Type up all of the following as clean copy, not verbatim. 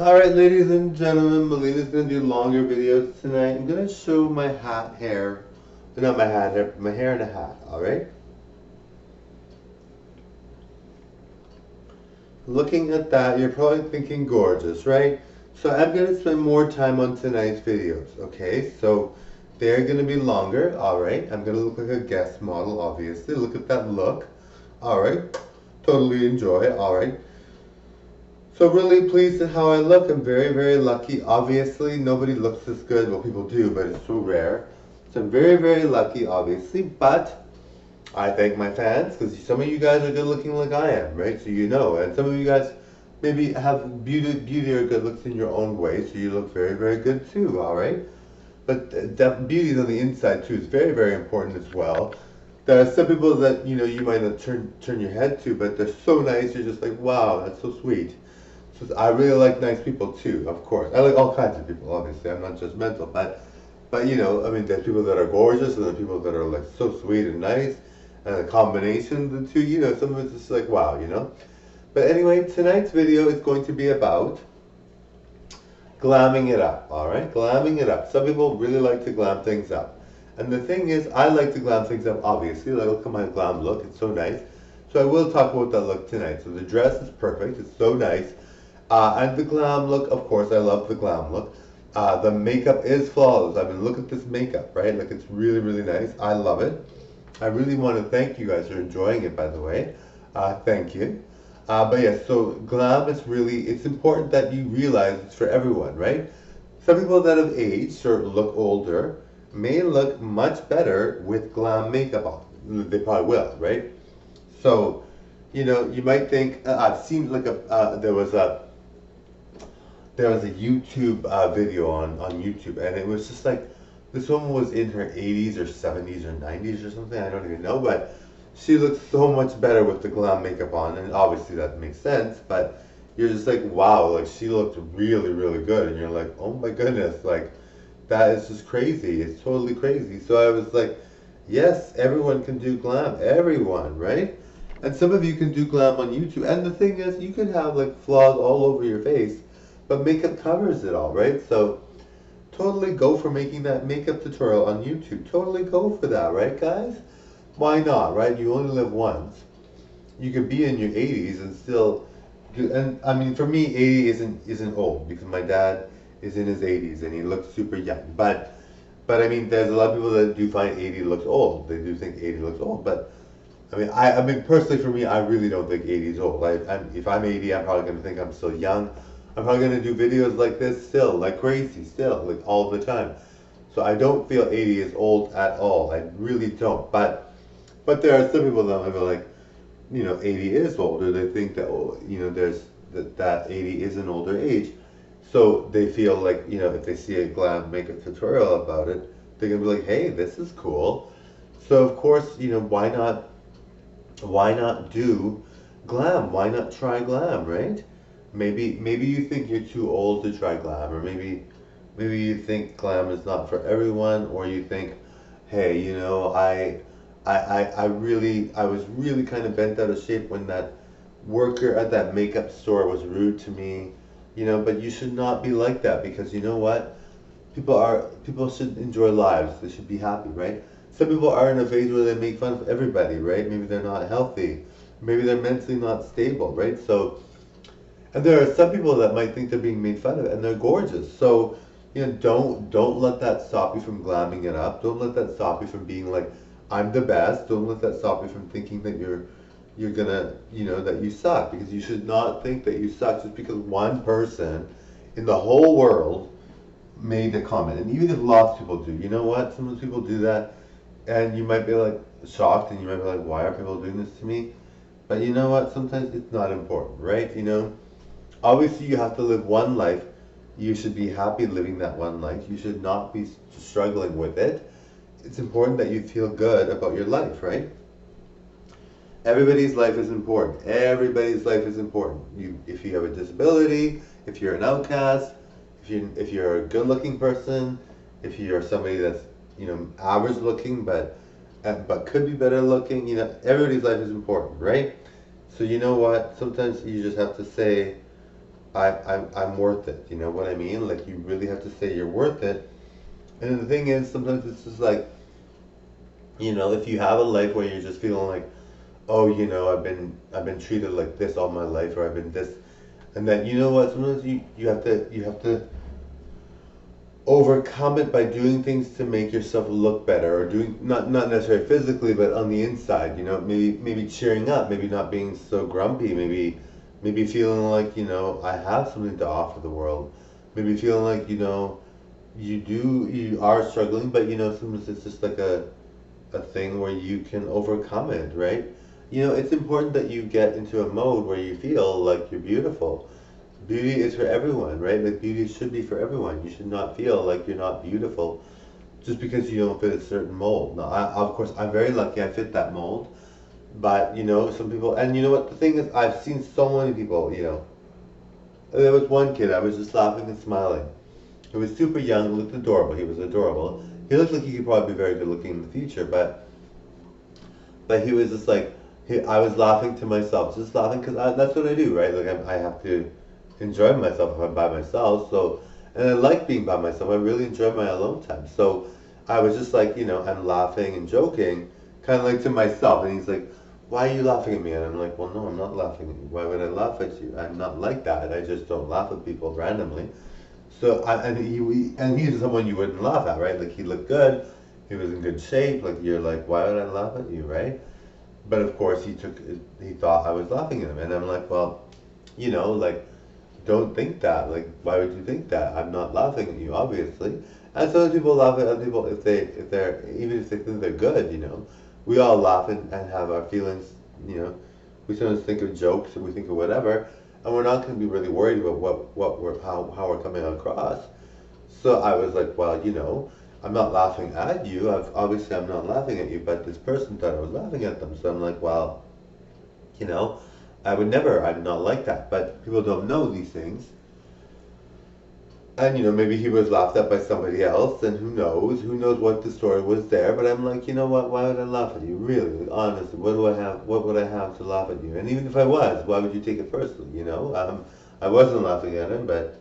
Alright, ladies and gentlemen, Melina's going to do longer videos tonight. I'm going to show my hair. Not my hair, my hair and a hat, alright? Looking at that, you're probably thinking gorgeous, right? So I'm going to spend more time on tonight's videos, okay? So they're going to be longer, alright? I'm going to look like a guest model, obviously. Look at that look, alright? Totally enjoy, alright? So really pleased at how I look. I'm very, very lucky. Obviously, nobody looks this good. Well, people do, but it's so rare. So I'm very, very lucky, obviously. But I thank my fans because some of you guys are good looking like I am, right? So you know, and some of you guys maybe have beauty or good looks in your own way. So you look very, very good too. All right. But beauty is on the inside too. It's very, very important as well. There are some people that you might not turn your head to, but they're so nice. You're just like, wow, that's so sweet. So I really like nice people too, of course. I like all kinds of people, obviously. I'm not judgmental, but I mean, there's people that are gorgeous, and there's people that are like so sweet and nice, and a combination of the two. Some of it's just like wow. But anyway, tonight's video is going to be about glamming it up. All right, glamming it up. Some people really like to glam things up, and the thing is, I like to glam things up. Obviously, like, look at my glam look; it's so nice. So I will talk about that look tonight. So the dress is perfect; it's so nice. And the glam look, of course, I love the glam look. The makeup is flawless. I mean, look at this makeup, right? Like, it's really, really nice. I love it. I really want to thank you guys for enjoying it, by the way. Thank you. But yeah, so glam is really, it's important that you realize it's for everyone, right? Some people that have aged or look older may look much better with glam makeup on. They probably will, right? So, you might think, I've seen like there was a YouTube video on YouTube, and it was just like this woman was in her 80s or 70s or 90s or something. I don't even know, but she looked so much better with the glam makeup on, and obviously that makes sense. But you're just like, wow, like she looked really, really good, and you're like, oh my goodness, like that is just crazy. It's totally crazy. So I was like, yes, everyone can do glam, everyone, right? And some of you can do glam on YouTube. And the thing is, you can have like flaws all over your face, but makeup covers it all, right? So totally go for making that makeup tutorial on YouTube. Totally go for that, right, guys? Why not, right? You only live once. You could be in your 80s and still do. And I mean, for me, 80 isn't old because my dad is in his 80s and he looks super young. But I mean, there's a lot of people that do find 80 looks old. They do think 80 looks old, but I mean, personally for me, I really don't think 80 is old. If I'm 80, I'm probably going to think I'm still young. I'm probably going to do videos like this still, like crazy, still, like all the time. So I don't feel 80 is old at all. I really don't. But there are some people that might be like, 80 is old, or they think that, there's that 80 is an older age. So they feel like, if they see a glam makeup tutorial about it, they're going to be like, hey, this is cool. So of course, why not do glam? Why not try glam, right? Maybe you think you're too old to try glam, or maybe you think glam is not for everyone, or you think, hey, I was really kind of bent out of shape when that worker at that makeup store was rude to me, but you should not be like that because you know what? People should enjoy lives. They should be happy, right? Some people are in a phase where they make fun of everybody, right? Maybe they're not healthy. Maybe they're mentally not stable, right? So, and there are some people that might think they're being made fun of, and they're gorgeous. So, don't let that stop you from glamming it up. Don't let that stop you from being like, I'm the best. Don't let that stop you from thinking that you're gonna, that you suck, because you should not think that you suck just because one person in the whole world made a comment. And even if lots of people do, you know what? Some of those people do that, and you might be like shocked, and you might be like, why are people doing this to me? But you know what? Sometimes it's not important, right? Obviously you have to live one life. You should be happy living that one life. You should not be struggling with it. It's important that you feel good about your life, right? Everybody's life is important. Everybody's life is important. If you have a disability, if you're an outcast, if you're a good-looking person, if you're somebody that's average looking but could be better looking, everybody's life is important, right? So you know what? Sometimes you just have to say, I'm worth it. You know what I mean? Like you really have to say you're worth it. And the thing is, sometimes it's just like, if you have a life where you're just feeling like, oh, I've been treated like this all my life, or I've been this, and then you know what? Sometimes you have to overcome it by doing things to make yourself look better, or doing not necessarily physically but on the inside, maybe cheering up, maybe not being so grumpy, maybe feeling like I have something to offer the world, maybe feeling like you are struggling, but sometimes it's just like a thing where you can overcome it, right? It's important that you get into a mode where you feel like you're beautiful. Beauty is for everyone, right? Like beauty should be for everyone. You should not feel like you're not beautiful just because you don't fit a certain mold. Now, of course, I'm very lucky I fit that mold, but some people, and you know what? The thing is, I've seen so many people. There was one kid. I was just laughing and smiling. He was super young, looked adorable. He was adorable. He looked like he could probably be very good looking in the future, but he was just like, I was laughing to myself, just laughing because that's what I do, right? Like I have to enjoy myself if I'm by myself. So, and I like being by myself. I really enjoy my alone time. So, I was just like, I'm laughing and joking, kind of like to myself. And he's like, "Why are you laughing at me?" And I'm like, "Well, no, I'm not laughing at you. Why would I laugh at you? I'm not like that. I just don't laugh at people randomly." So, and he's someone you wouldn't laugh at, right? Like he looked good, he was in good shape. Like you're like, why would I laugh at you, right? But of course, he thought I was laughing at him, and I'm like, well, like, don't think that. Like, why would you think that? I'm not laughing at you, obviously. And some people laugh at other people if they're even if they think they're good. We all laugh and have our feelings. You know, we sometimes think of jokes and we think of whatever, and we're not going to be really worried about what we're how we're coming across. So I was like, well, I'm not laughing at you. Obviously, I'm not laughing at you, but this person thought I was laughing at them. So I'm like, well, you know, I would never, I'm not like that. But people don't know these things. And, maybe he was laughed at by somebody else, and who knows? Who knows what the story was there? But I'm like, you know what? Why would I laugh at you? Really, like, honestly, what do I have? What would I have to laugh at you? And even if I was, why would you take it personally? I wasn't laughing at him, but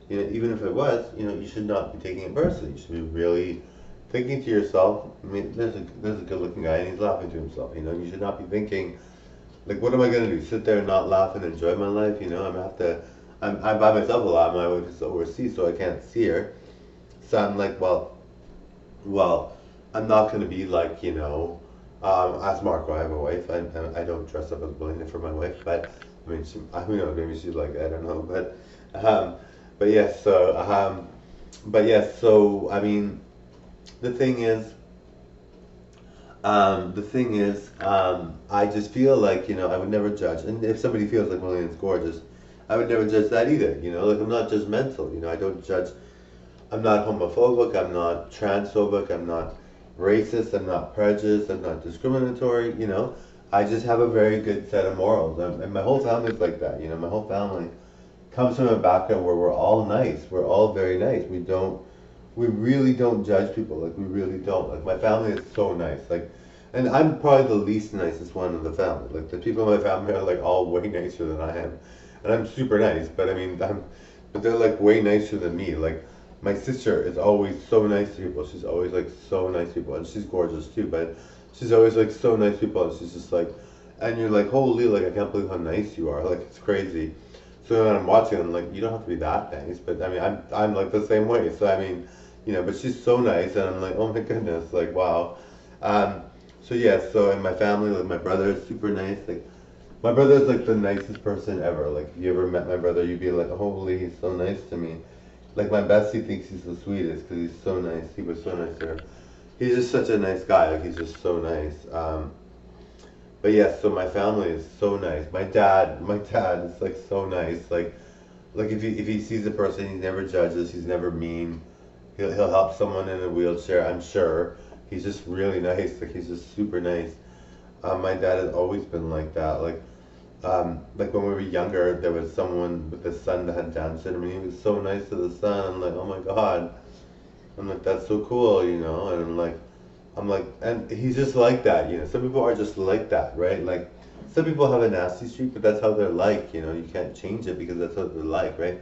even if it was, you should not be taking it personally. You should be really thinking to yourself. I mean, there's a good-looking guy, and he's laughing to himself. You should not be thinking like, what am I gonna do? Sit there and not laugh and enjoy my life? I'm gonna have to. I'm by myself a lot. My wife is overseas, so I can't see her. So I'm like, well, I'm not gonna be like, as Marco, I have a wife. I don't dress up as Belinda for my wife, but I mean, who knows? Maybe she's like, I don't know, um, but yes, so I mean, the thing is, I just feel like, I would never judge. And if somebody feels like Lillian's gorgeous, I would never judge that either. Like I'm not judgmental. I don't judge. I'm not homophobic. I'm not transphobic. I'm not racist. I'm not prejudiced. I'm not discriminatory. I just have a very good set of morals. And my whole family's like that. My whole family comes from a background where we're all nice. We're all very nice. We really don't judge people. Like we really don't. Like my family is so nice. Like, and I'm probably the least nicest one in the family. Like the people in my family are like all way nicer than I am, and I'm super nice. But I mean, but they're like way nicer than me. Like my sister is always so nice to people. She's always like so nice to people, and she's gorgeous too. But she's always like so nice to people, and she's just like, and you're like, holy, like I can't believe how nice you are. Like it's crazy. So when I'm watching, I'm like, you don't have to be that nice. But I mean, I'm like the same way. So I mean. But she's so nice, and I'm like, oh my goodness, like wow. Um, so yeah, so in my family, like my brother is super nice. Like my brother is like the nicest person ever. Like if you ever met my brother, you'd be like, holy, he's so nice to me. Like my bestie thinks he's the sweetest because he's so nice. He was so nice to her. He's just such a nice guy. Like he's just so nice. But yeah, so my family is so nice. My dad is like so nice. Like if he sees a person, he never judges. He's never mean. He'll help someone in a wheelchair, I'm sure. He's just really nice. Like he's just super nice. My dad has always been like that. Like when we were younger, there was someone with a son that had Down syndrome, and he was so nice to the son. I'm like, oh my god. I'm like, that's so cool, And I'm like, and he's just like that. Some people are just like that, right? Like some people have a nasty streak, but that's how they're like, you know, you can't change it because that's how they're like, right?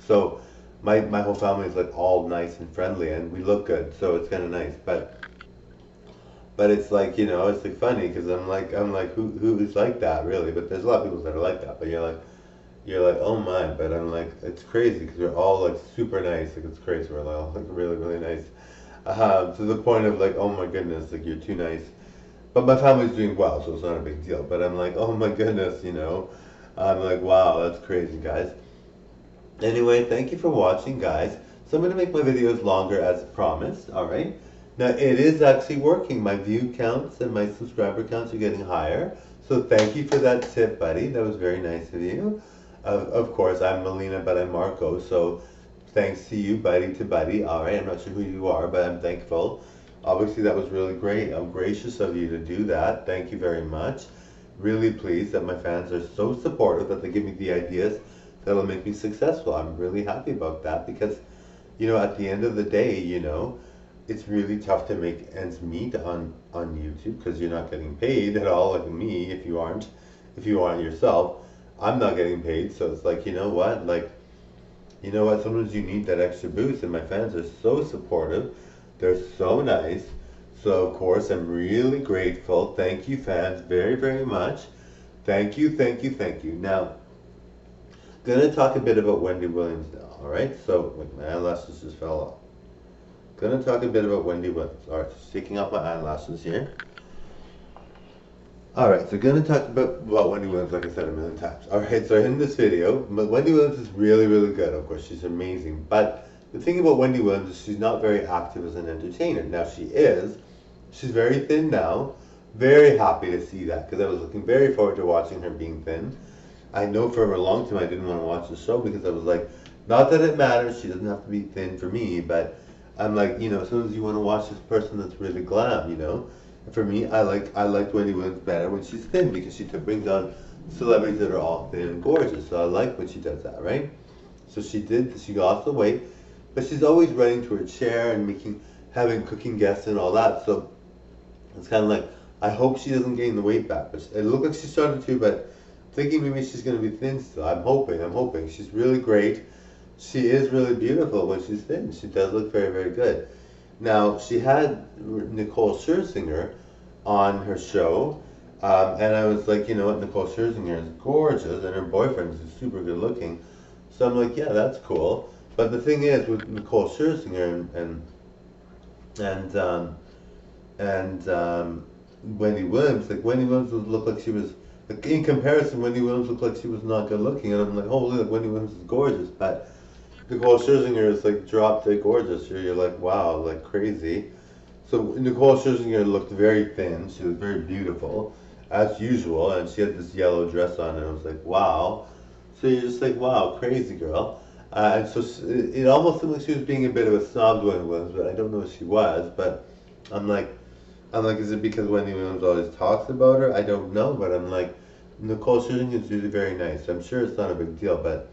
So my whole family is like all nice and friendly and we look good, so it's kind of nice. But it's like, you know, it's like funny because I'm like who is like that really? But there's a lot of people that are like that. But you're like oh my. But I'm like it's crazy because we're all like super nice. Like it's crazy. We're all like really really nice. To the point of like oh my goodness, like you're too nice. But my family's doing well, so it's not a big deal. But I'm like oh my goodness, you know. I'm like wow, that's crazy, guys. Anyway, thank you for watching, guys. So I'm going to make my videos longer as promised, all right? Now, it is actually working. My view counts and my subscriber counts are getting higher. So thank you for that tip, buddy. That was very nice of you. Of course, I'm Melina, but I'm Marco. So thanks to you, buddy to buddy. All right, I'm not sure who you are, but I'm thankful. Obviously, that was really great. I'm gracious of you to do that. Thank you very much. Really pleased that my fans are so supportive that they give me the ideas that'll make me successful. I'm really happy about that because, you know, at the end of the day, you know, it's really tough to make ends meet on YouTube because you're not getting paid at all, like me. If you aren't yourself, I'm not getting paid. So it's like, you know what, like, you know what? Sometimes you need that extra boost, and my fans are so supportive. They're so nice. So of course, I'm really grateful. Thank you, fans, very very much. Thank you, thank you, thank you. Now. Gonna talk a bit about Wendy Williams now, alright? So, wait, my eyelashes just fell off. Gonna talk a bit about Wendy Williams. Alright, just taking off my eyelashes here. Alright, so gonna talk about Wendy Williams, like I said a million times. Alright, so in this video, Wendy Williams is really, really good, of course, she's amazing. But the thing about Wendy Williams is she's not very active as an entertainer. Now she is. She's very thin now. Very happy to see that, because I was looking very forward to watching her being thin. I know for a long time I didn't want to watch the show because I was like, not that it matters, she doesn't have to be thin for me, but I'm like, you know, sometimes you want to watch this person that's really glam, you know. And for me, I liked Wendy Williams better when she's thin because she brings on celebrities that are all thin and gorgeous. So I like when she does that, right? So she lost the weight, but she's always running to her chair and having cooking guests and all that. So it's kind of like, I hope she doesn't gain the weight back. But it looked like she started to, but thinking maybe she's going to be thin still. I'm hoping. She's really great. She is really beautiful when she's thin. She does look very, very good. Now, she had Nicole Scherzinger on her show, and I was like, you know what, Nicole Scherzinger is gorgeous, and her boyfriend is super good looking. So I'm like, yeah, that's cool. But the thing is, with Nicole Scherzinger and Wendy Williams, like Wendy Williams would look like she was, like, in comparison, Wendy Williams looked like she was not good looking, and I'm like, holy, look, Wendy Williams is gorgeous, but Nicole Scherzinger is like drop dead gorgeous. You're like, wow, like crazy. So Nicole Scherzinger looked very thin. She was very beautiful, as usual, and she had this yellow dress on, and I was like, wow. So you're just like, wow, crazy girl. And so it almost seemed like she was being a bit of a snob to Wendy Williams, but I don't know if she was. But I'm like, is it because Wendy Williams always talks about her? I don't know, but I'm like, Nicole Scherzinger is really very nice. I'm sure it's not a big deal, but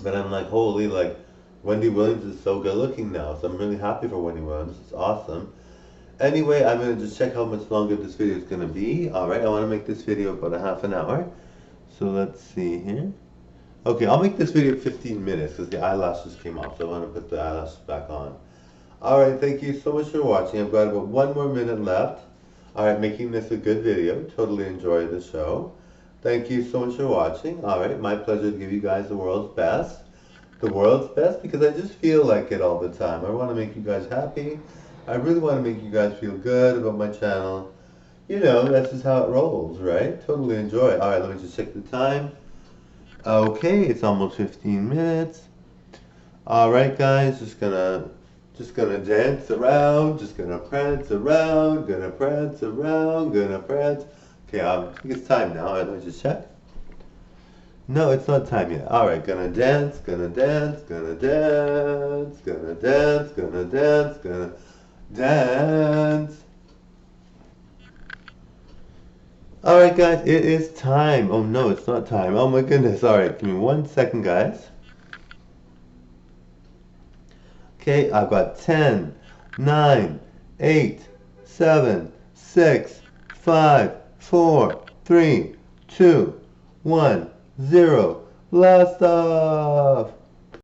I'm like, holy, like, Wendy Williams is so good looking now. So I'm really happy for Wendy Williams. It's awesome. Anyway, I'm going to just check how much longer this video is going to be. Alright, I want to make this video about a half an hour. So let's see here. Okay, I'll make this video 15 minutes because the eyelashes came off. So I want to put the eyelashes back on. Alright, thank you so much for watching. I've got about 1 more minute left. Alright, making this a good video. Totally enjoyed the show. Thank you so much for watching. Alright, my pleasure to give you guys the world's best. The world's best because I just feel like it all the time. I want to make you guys happy. I really want to make you guys feel good about my channel. You know, that's just how it rolls, right? Totally enjoy. Alright, let me just check the time. Okay, it's almost 15 minutes. Alright guys, just gonna dance around, just gonna prance around, gonna prance around, gonna prance. Okay, I think it's time now. Alright, let me just check. No, it's not time yet. Alright, gonna dance, gonna dance, gonna dance, gonna dance, gonna dance, gonna dance. Alright guys, it is time. Oh no, it's not time. Oh my goodness. Alright, give me 1 second guys. Okay, I've got 10, 9, 8, 7, 6, 5, 4, 3, 2, 1, 0. Blast off!